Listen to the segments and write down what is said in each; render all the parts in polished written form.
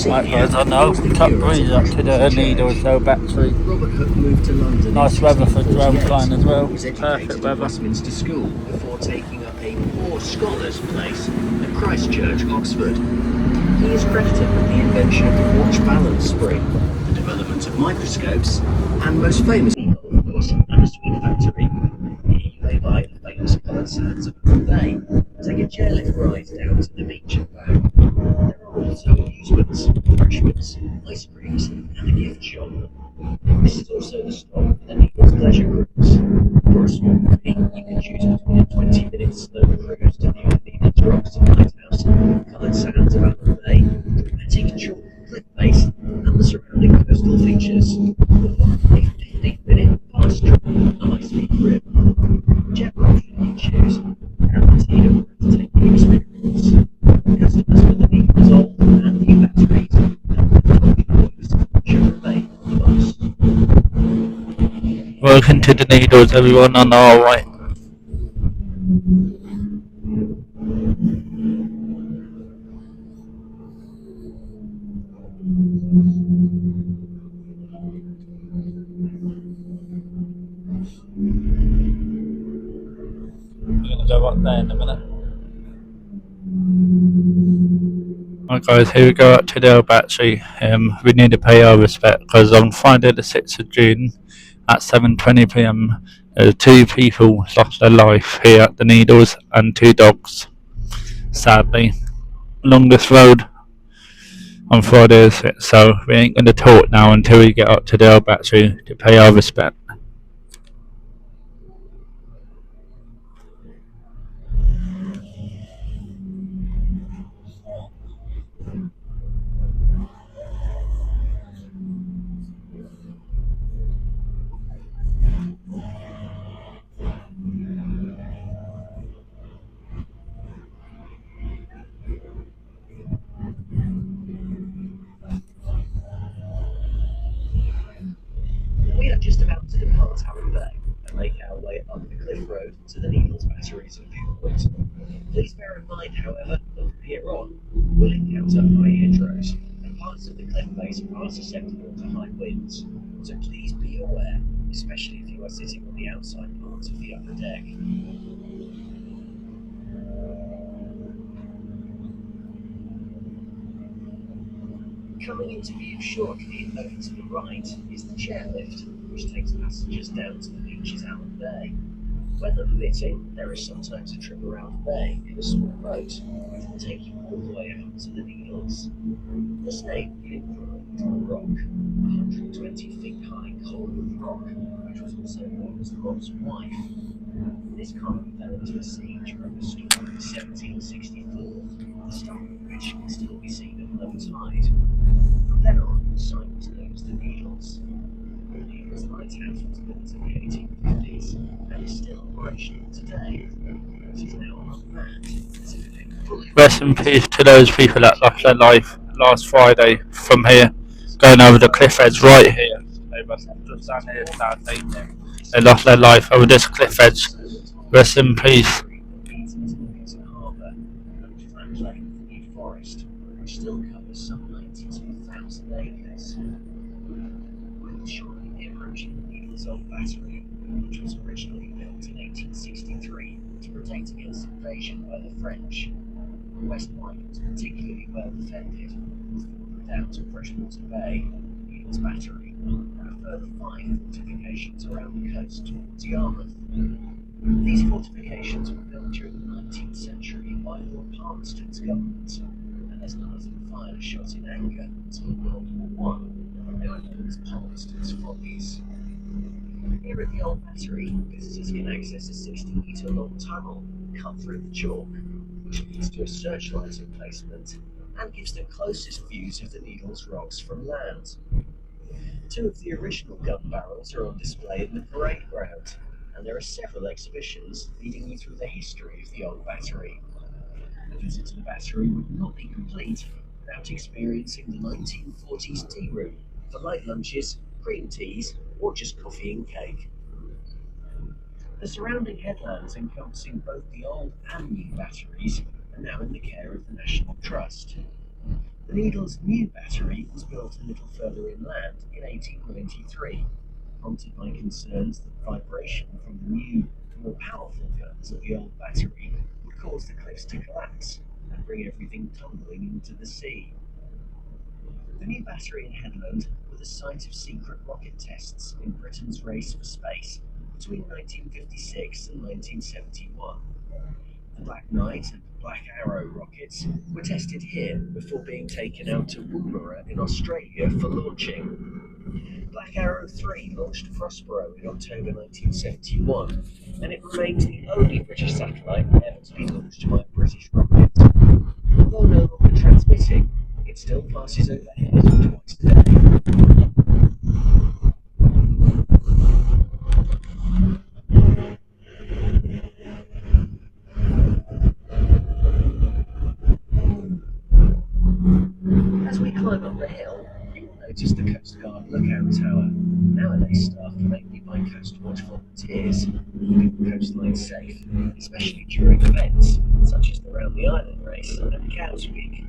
Right guys, I know, cut breeze up to the Needles Hill battery. Robert Hooke moved to London. Nice weather for drone flying as well. He was educated Perfect weather. at Westminster School before taking up a poor scholar's place at Christ Church, Oxford. He is credited with the invention of the watch balance spring, the development of microscopes, and most famously, of course, a sweet factory. Here you may buy the famous coloured sands of the bay, take a chairlift ride down to the beach and back. There are also amusements, refreshments, ice creams, and a gift shop. This is also the stop for the Needles Pleasure Cruise. For a small fee, you can choose between a 20-minute slow cruise to view the Needles Rocks and Lighthouse, coloured sands of Allan Bay, dramatic chalk cliff face, and the surrounding coastal features, or a 15-minute fast trip on a high-speed trip. Whichever option you choose, guaranteed a breathtaking experience. Customers with the Needles Old and new batteries should remain on the bus. Welcome to the Needles, everyone, on our way. We're going to go up there in a minute. Right guys, here we go up to the old battery. We need to pay our respect because on Friday the 6th of June at 7:20 p.m. 2 people lost their life here at the Needles and 2 dogs, sadly. Longest road on Friday the 6th, so we ain't going to talk now until we get up to the old battery to pay our respect. We are just about to depart Allan Bay and make our way up the cliff road to the Needles batteries and viewpoint. Please bear in mind, however, that from here on, we'll encounter high hedgerows, and parts of the cliff face are susceptible to high winds, so please be aware, especially if you are sitting on the outside parts of the upper deck. Coming into view shortly and over to the right is the chairlift, which takes passengers down to the beach's Allan Bay. Weather permitting, there is sometimes a trip around the bay in a small boat, which will take you all the way out to the Needles. This name came from a rock, 120 feet high cold rock, which was also known as the rock's wife. This carving fell into the sea during a storm in 1764, the start of which can still be seen at low tide. From then on, the site was known as the Needles. The Needles Lighthouse was built in the 1850s and is still operational today. It is now unmanned, as if it had fully. Rest in peace to those people that lost their life last Friday from here, going over the cliff edge right here. They must have just down here, sadly. They lost their life over this cliff edge. Rest in peace. Forest, which still covers some 92,000 acres. We'll shortly be approaching the Needles Old Battery, which was originally built in 1863 to protect against invasion by the French. West Wight was particularly well defended, with down to Freshwater Bay, the Needles Battery, and a further 5 fortifications around the coast towards Yarmouth. These fortifications were built during the 19th century by Lord Palmerston's government, and as none of them fired a shot in anger until World War I, they were known as Palmerston's Follies. Here at the Old Battery, visitors can access a 60-metre long tunnel cut through the chalk, which leads to a searchlight emplacement and gives the closest views of the Needles Rocks from land. 2 of the original gun barrels are on display in the parade ground, and there are several exhibitions leading you through the history of the Old Battery. A visit to the battery would not be complete without experiencing the 1940s tea room for light lunches, green teas, or just coffee and cake. The surrounding headlands encompassing both the old and new batteries are now in the care of the National Trust. The Needle's new battery was built a little further inland in 1893, prompted by concerns that vibration from the new, more powerful guns of the old battery would cause the cliffs to collapse and bring everything tumbling into the sea. The new battery in Headland were the site of secret rocket tests in Britain's race for space between 1956 and 1971. The Black Knight and Black Arrow rockets were tested here before being taken out to Woomera in Australia for launching. Black Arrow 3 launched Prospero in October 1971, and it remains the only British satellite ever to be launched by a British rocket. Although no longer transmitting, it still passes overhead twice a day. As we climb up the hill, you will notice the Coast Guard lookout tower, nowadays staffed mainly by Coast Watch volunteers, keeping the coastline safe, especially during events such as the Round the Island race and Cows Week.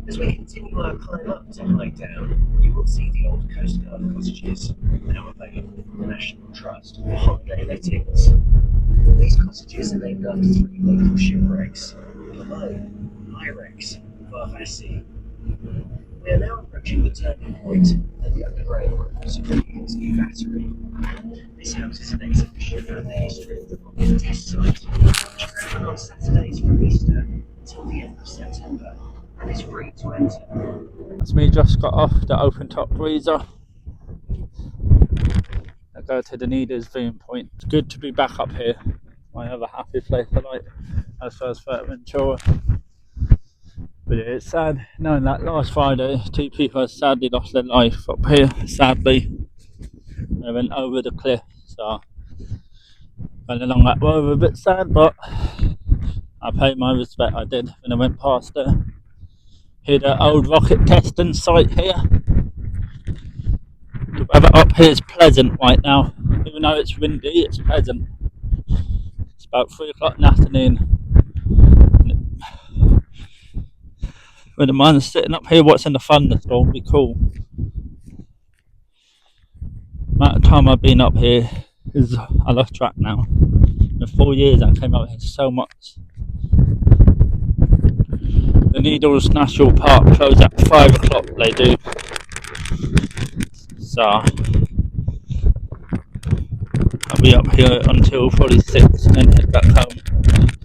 As we continue our climb up to High Down, you will see the old Coast Guard cottages, now available from the National Trust for holiday lettings. These cottages are named after three local shipwrecks: Pomone, Irex, and Varvassi. We are now approaching the turning point at the underground rooms of the Needle's new battery. This houses an exhibition about the history of the rocket test site, which ran on Saturdays from Easter until the end of September, and is free to enter. That's me just got off the open top breezer. I go to the Needles viewing point. It's good to be back up here. My other happy place I like as far as Fuerteventura. But yeah, it's sad knowing that last Friday 2 people sadly lost their life up here. Sadly, they went over the cliff, so went along that road a bit sad, but I paid my respect. I did when I went past there. Here, the old rocket testing site here. The weather up here is pleasant right now, even though it's windy. It's pleasant. It's about 3 o'clock in the afternoon. Wouldn't mind sitting up here watching the thunderstorm. Would be cool. The amount of time I've been up here is I lost track now. In 4 years I came up here so much. The Needles National Park closes at 5 o'clock. They do. So I'll be up here until probably 6 and then head back home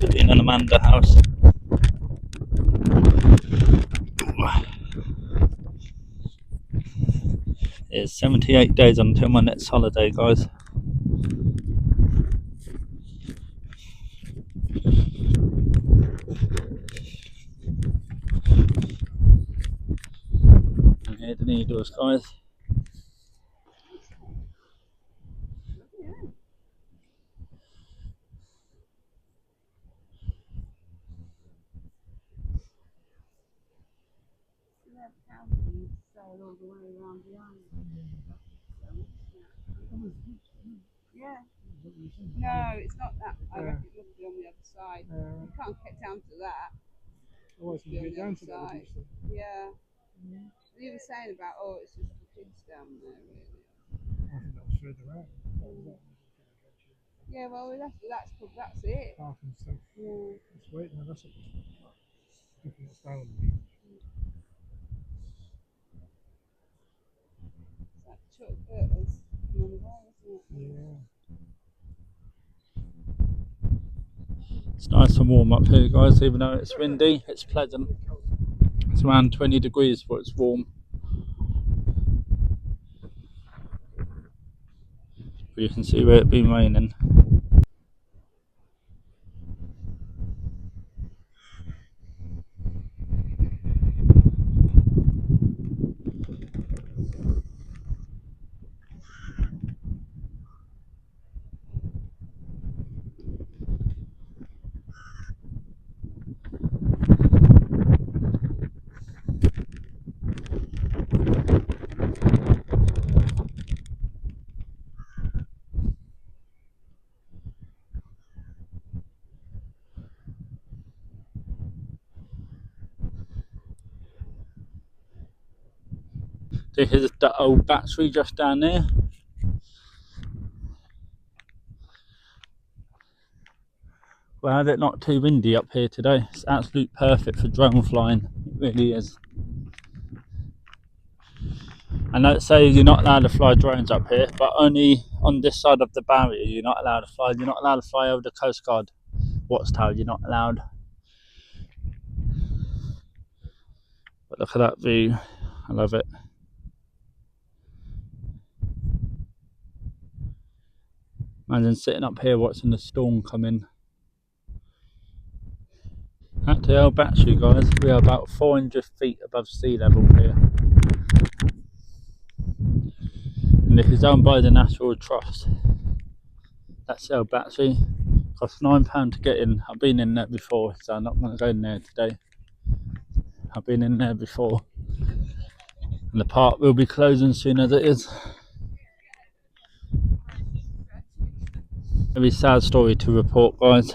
to Dean and Amanda house. It's 78 days until my next holiday, guys. And here the Needles, guys. All the way around the island. Yeah. No, it's not that. I reckon it must be on the other side. You can't get down to that. Oh, it's get down to that. Yeah. You were saying about, it's just the kids down there, really. I think that was further out. Yeah, well, that's it. Park and stuff. Yeah. Let's wait now. That's different. It's down on the beach. That truck was on the way, isn't it? Yeah. It's nice and warm up here, guys, even though it's windy. It's pleasant. It's around 20 degrees, but it's warm. But you can see where it's been raining. This is the old battery just down there. Glad it's not too windy up here today. It's absolutely perfect for drone flying. It really is. I know it says you're not allowed to fly drones up here, but only on this side of the barrier you're not allowed to fly. You're not allowed to fly over the Coast Guard watchtower. You're not allowed. But look at that view. I love it. Imagine sitting up here watching the storm come in. At the old battery, guys, we are about 400 feet above sea level here. And this is owned by the National Trust. That's the old battery. Costs £9 to get in. I've been in there before, so I'm not going to go in there today. I've been in there before. And the park will be closing soon as it is. Very sad story to report, guys.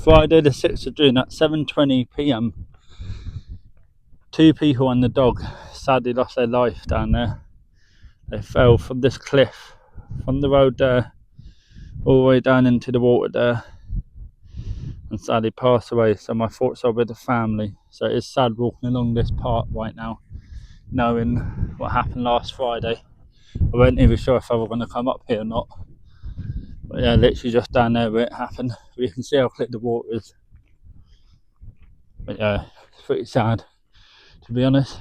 Friday the 6th of June at 7:20 p.m. 2 people and the dog sadly lost their life down there. They fell from this cliff, from the road there, all the way down into the water there, and sadly passed away. So my thoughts are with the family. So it is sad walking along this park right now, knowing what happened last Friday. I wasn't even sure if I was going to come up here or not. But yeah, literally just down there where it happened. You can see how clear the water is. But yeah, it's pretty sad, to be honest.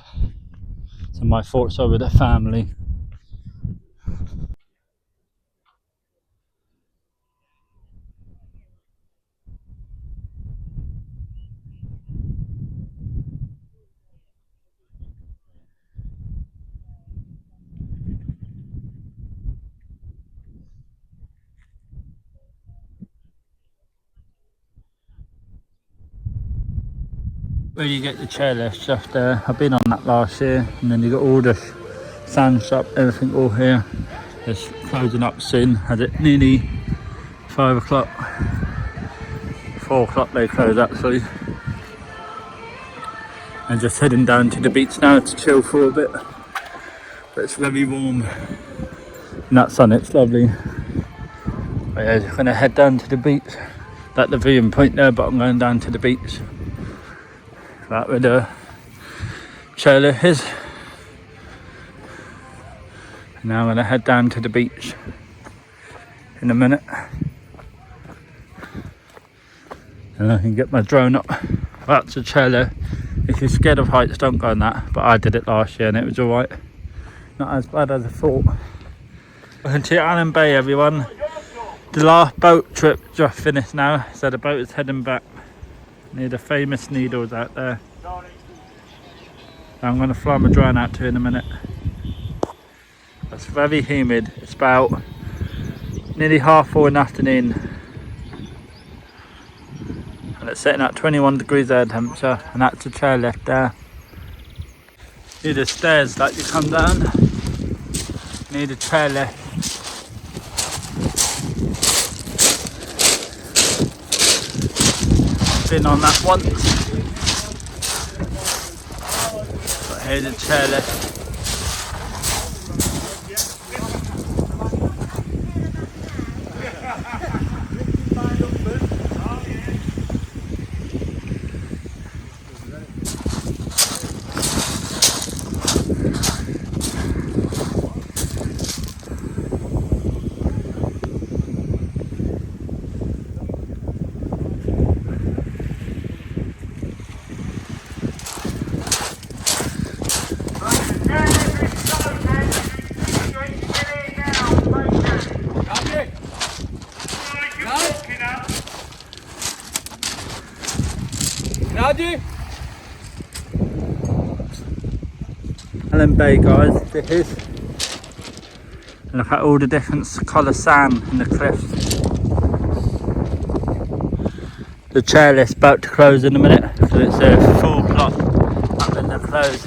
So my thoughts are with the family. Where you get the chairlift just there. I've been on that last year, and then you got all the sand shop, everything all here. It's closing up soon, as it nearly 5 o'clock, 4 o'clock they close actually. And just heading down to the beach now to chill for a bit. But it's very warm and that sun, it's lovely. But yeah, just gonna head down to the beach. That's the viewing point there, but I'm going down to the beach. Right where the chairlift is. Now I'm going to head down to the beach in a minute. And I can get my drone up. That's the chairlift. If you're scared of heights, don't go on that. But I did it last year and it was alright. Not as bad as I thought. Welcome to Allan Bay, everyone. The last boat trip just finished now. So the boat is heading back near the famous needles out there. I'm going to fly my drone out to in a minute. It's very humid. It's about nearly 4:30 in the afternoon. And it's sitting at 21 degrees air temperature. And that's the chairlift there. Need the stairs that you come down. Need a chairlift. Been on that once. But here's the chairlift. Allan Bay, guys, this is. And look at all the different colour sand in the cliffs. The chairlift's about to close in a minute, so it's 4 o'clock up in the close.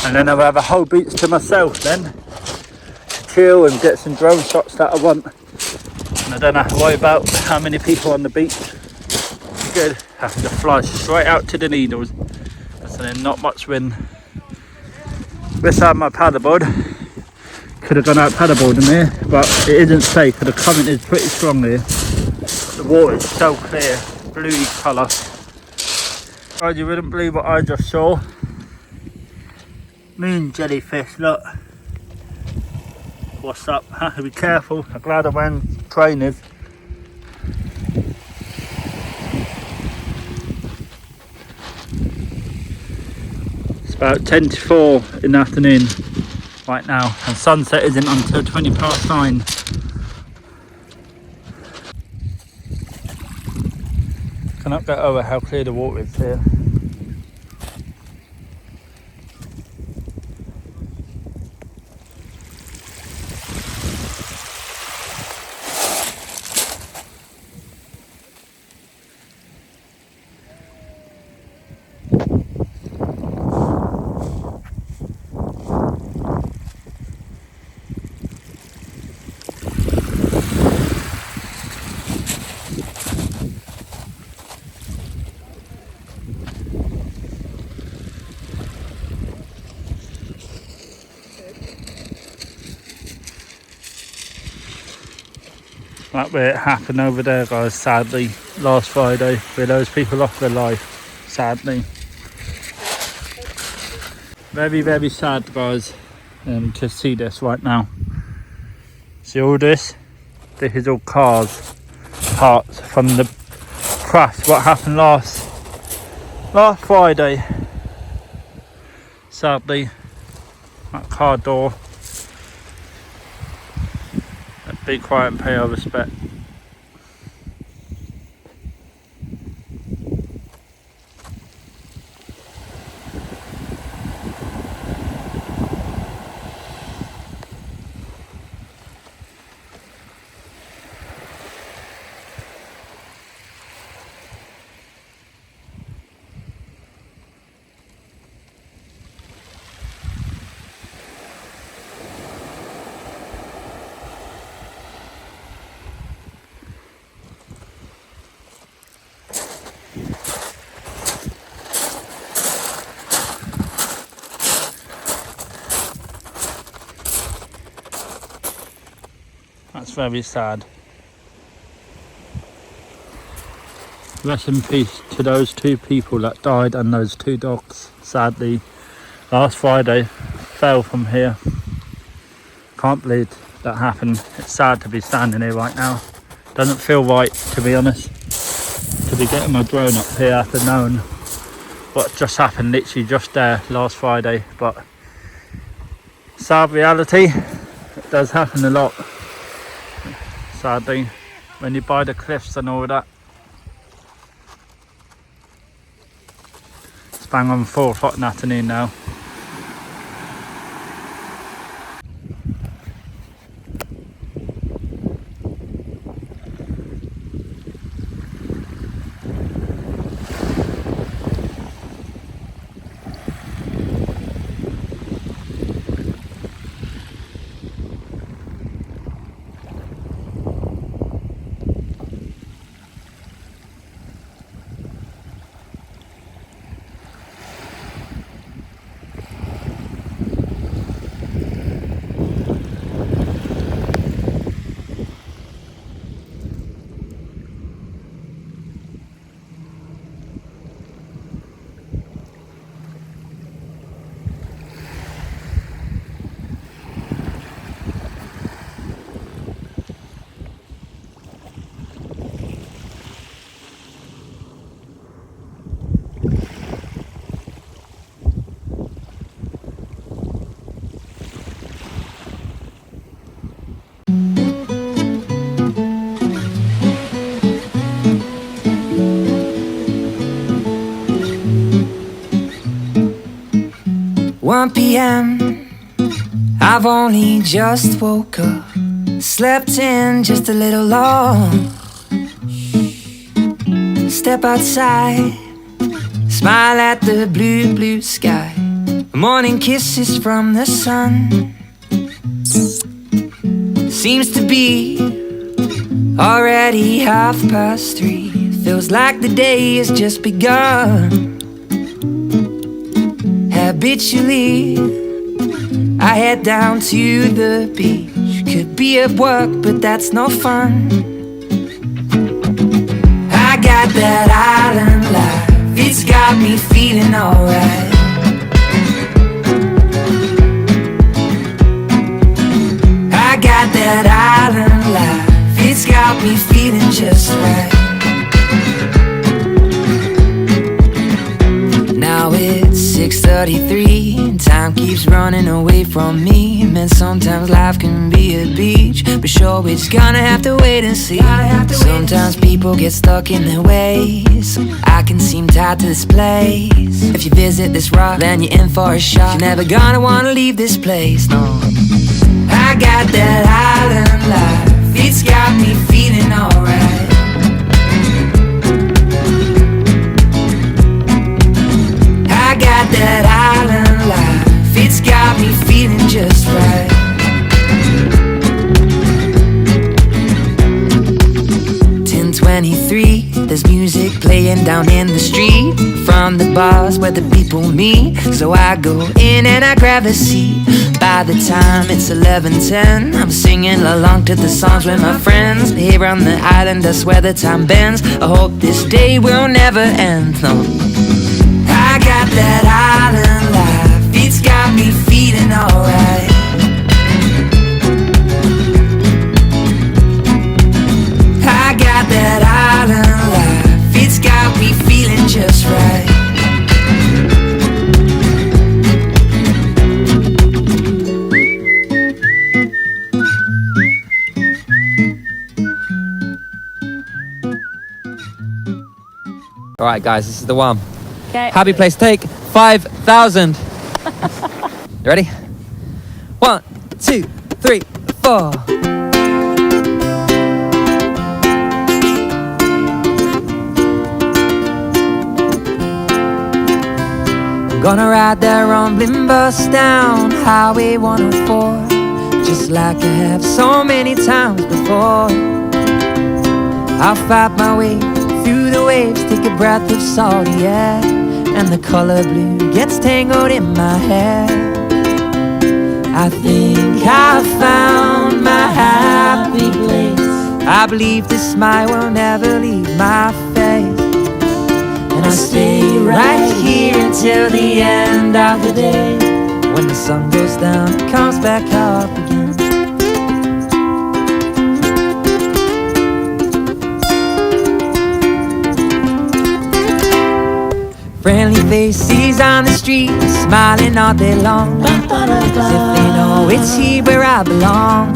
And then I'll have a whole beach to myself then, to chill and get some drone shots that I want. And I don't have to worry about how many people on the beach. Good, I have to fly straight out to the needles, so then not much wind. Wish I had my paddleboard. Could have gone out paddleboarding there, but it isn't safe because the current is pretty strong here. The water is so clear, bluey colour. Guys, you wouldn't believe what I just saw. Moon jellyfish, look. What's up? Have to be careful. I'm glad I'm wearing trainers. It's about 10 to 4 in the afternoon right now, and sunset isn't until 9:20. Cannot get over how clear the water is here. That way it happened over there, guys, sadly, last Friday, where those people lost their life, sadly. Very, very sad, guys, to see this right now. See all this? This is all cars, parts from the crash, what happened last Friday. Sadly, that car door. Be quiet and pay our respect. That's very sad. Rest in peace to those 2 people that died and those 2 dogs, sadly. Last Friday, fell from here. Can't believe that happened. It's sad to be standing here right now. Doesn't feel right, to be honest, to be getting my drone up here after knowing what just happened literally just there last Friday. But sad reality, it does happen a lot. Sadly, when you buy the cliffs and all that. It's bang on 4 o'clock in the afternoon now. One p.m. I've only just woke up. Slept in just a little long. Step outside, smile at the blue, blue sky. Morning kisses from the sun. Seems to be already 3:30. Feels like the day has just begun. Habitually, I head down to the beach. Could be at work, but that's no fun. I got that island life, it's got me feeling alright. I got that island life, it's got me feeling just right. Now it's 6:33 and time keeps running away from me. Man, sometimes life can be a beach, but sure it's gonna have to wait and see. Sometimes people get stuck in their ways. I can seem tied to this place. If you visit this rock, then you're in for a shock. You're never gonna wanna leave this place, no. I got that island life, it's got me feeling alright. I got that island life, it's got me feeling just right. There's music playing down in the street, from the bars where the people meet. So I go in and I grab a seat. By the time it's 11:10, I'm singing along to the songs with my friends. Here on the island, that's where the time bends. I hope this day will never end, no. I got that island life, it's got me feeling alright. I got that island life, it's got me feeling just right. Alright guys, this is the one. Okay. Happy place take 5,000. You ready? 1, 2, 3, 4. Gonna ride that rumbling bus down Highway 104, just like I have so many times before. I'll fight my way through the waves, take a breath of salty air, and the color blue gets tangled in my hair. I think I found my happy place. I believe this smile will never leave my face, and I'll stay right here until the end of the day. When the sun goes down, it comes back up again. Friendly faces on the street, smiling all day long, as if they know it's here where I belong.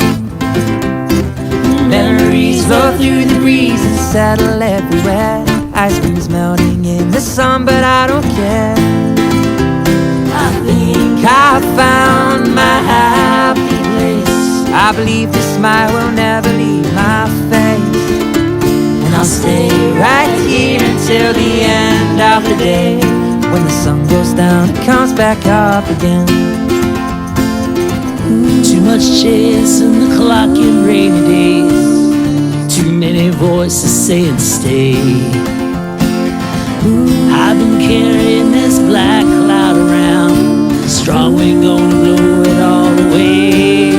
Memories flow through the breeze and settle everywhere. Ice cream's melting in the sun, but I don't care. I think I found my happy place. I believe this smile will never leave my face, and I'll stay right here until the end of the day. When the sun goes down, it comes back up again. Too much chasing the clock in rainy days, too many voices saying stay. I've been carrying this black cloud around, strong wind gonna blow it all away,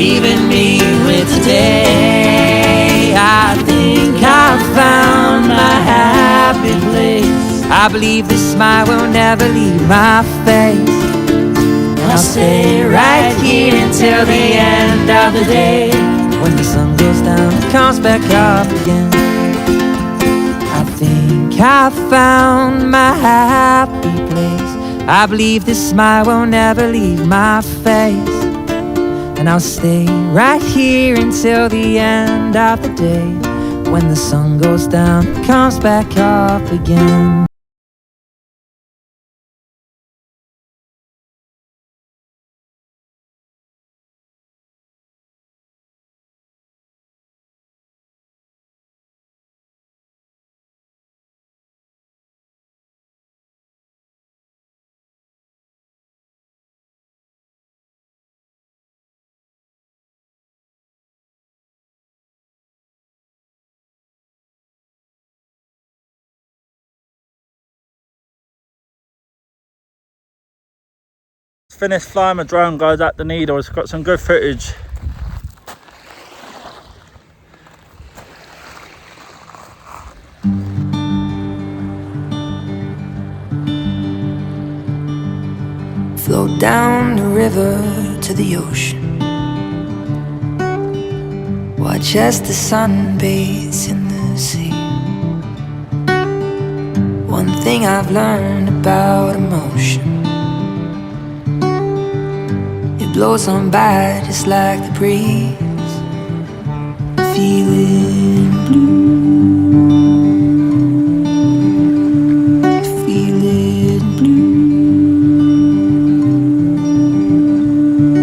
leaving me with today. I think I found my happy place. I believe this smile will never leave my face, and I'll stay right here until the end of the day. When the sun goes down, it comes back up again. I think I found my happy place. I believe this smile will never leave my face, and I'll stay right here until the end of the day. When the sun goes down, it comes back up again. finished flying my drone, guys, at the Needles. Got some good footage. Float down the river to the ocean. Watch as the sun bathes in the sea. One thing I've learned about emotion, it blows on by just like the breeze. Feeling blue, feeling blue.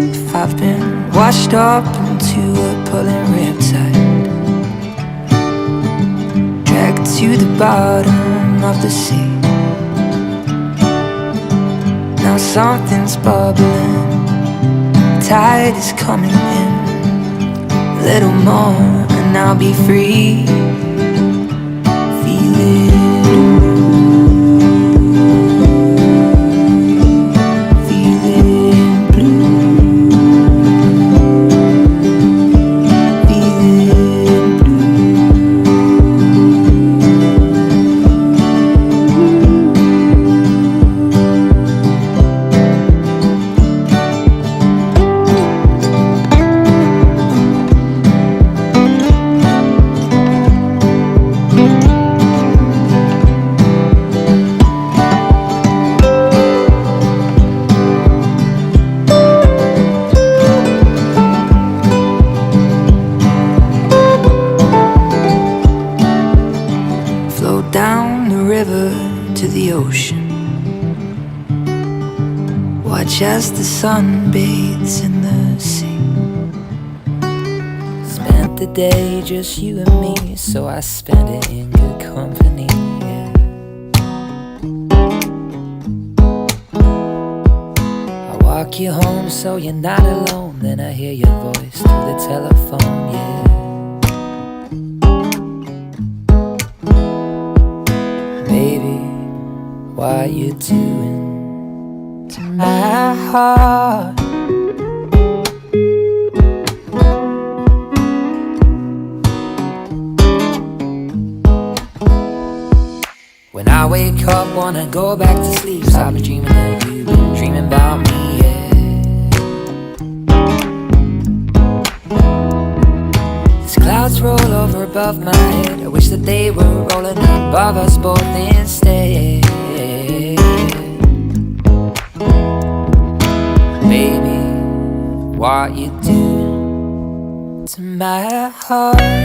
If I've been washed up into a pulling riptide, dragged to the bottom of the sea, now something's bubbling, tide is coming in. A little more and I'll be free. Feeling down the river to the ocean. Watch as the sun bathes in the sea. Spent the day just you and me, so I spent it in good company, yeah. I walk you home so you're not alone, then I hear your voice through the telephone, yeah. Baby, what you doing to my heart? When I wake up, wanna go back to sleep, so I've been dreaming that you've been dreaming about me, yeah. These clouds roll over above my head, I wish that they were rolling above us both instead. Baby, what you doing to my heart?